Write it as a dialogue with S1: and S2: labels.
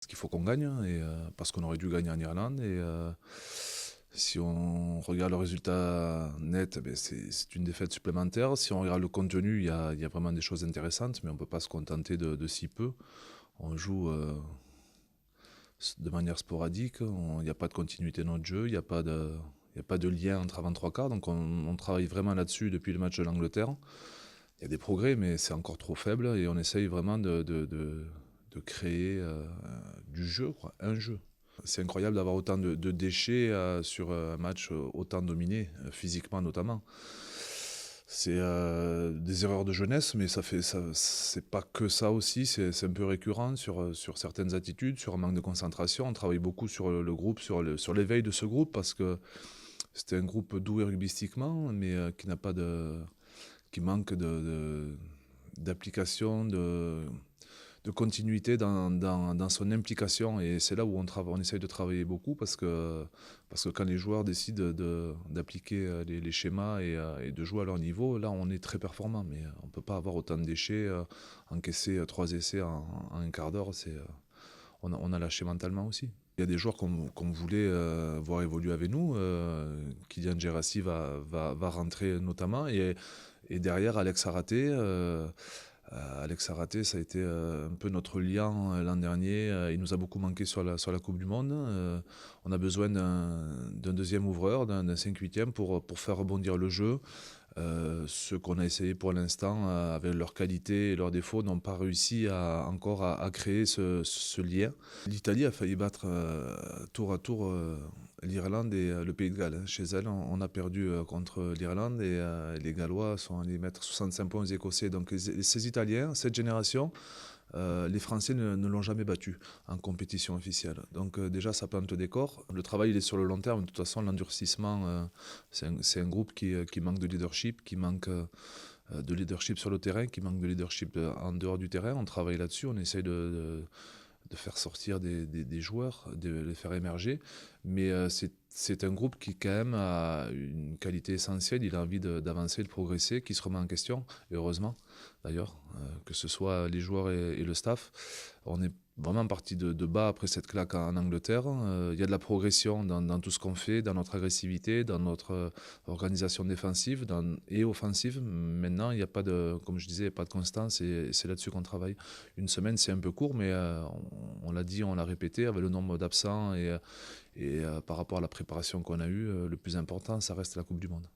S1: Parce qu'il faut qu'on gagne, parce qu'on aurait dû gagner en Irlande. Si on regarde le résultat net, c'est une défaite supplémentaire. Si on regarde le contenu, il y a vraiment des choses intéressantes, mais on ne peut pas se contenter de si peu. On joue de manière sporadique, il n'y a pas de continuité dans notre jeu, il n'y a pas de lien entre avant trois quarts, donc on travaille vraiment là-dessus depuis le match de l'Angleterre. Il y a des progrès, mais c'est encore trop faible, et on essaye vraiment de créer du jeu, quoi, un jeu. C'est incroyable d'avoir autant de déchets sur un match autant dominé, physiquement notamment. C'est des erreurs de jeunesse, mais c'est pas que ça aussi, c'est un peu récurrent sur certaines attitudes, sur un manque de concentration. On travaille beaucoup sur le groupe, sur l'éveil de ce groupe, parce que c'était un groupe doué rugbystiquement, mais qui manque d'application, de continuité dans son implication. Et c'est là où on essaye de travailler beaucoup, parce que quand les joueurs décident d'appliquer les schémas et de jouer à leur niveau, là on est très performant. Mais on ne peut pas avoir autant de déchets, encaisser 3 essais en un quart d'heure, on a lâché mentalement aussi. Il y a des joueurs qu'on voulait voir évoluer avec nous. Kylian Gerassi va rentrer notamment. Et derrière, Alex Araté. Alex Araté, ça a été un peu notre liant l'an dernier. Il nous a beaucoup manqué sur la Coupe du Monde. On a besoin d'un deuxième ouvreur, d'un 5-8e pour faire rebondir le jeu. Ceux qu'on a essayé pour l'instant, avec leurs qualités et leurs défauts, n'ont pas réussi encore à créer ce lien. L'Italie a failli battre tour à tour l'Irlande et le Pays de Galles, hein. Chez elle, on a perdu contre l'Irlande, et les Gallois sont allés mettre 65 points aux Écossais. Donc ces Italiens, cette génération, les Français ne l'ont jamais battu en compétition officielle. Donc déjà, ça plante le décor. Le travail, il est sur le long terme. De toute façon, l'endurcissement, c'est un groupe qui manque de leadership, qui manque de leadership sur le terrain, qui manque de leadership en dehors du terrain. On travaille là-dessus, on essaye de faire sortir des joueurs, de les faire émerger. Mais c'est un groupe qui, quand même, a une qualité essentielle. Il a envie d'avancer, de progresser, qui se remet en question, et heureusement, d'ailleurs, que ce soit les joueurs et le staff. On est vraiment parti de bas après cette claque en Angleterre. Il y a de la progression dans tout ce qu'on fait, dans notre agressivité, dans notre organisation défensive et offensive. Maintenant, il n'y a pas de, comme je disais, pas de constance, et c'est là-dessus qu'on travaille. Une semaine, c'est un peu court, mais on l'a dit, on l'a répété, avec le nombre d'absents et par rapport à la préparation qu'on a eue, le plus important, ça reste la Coupe du Monde.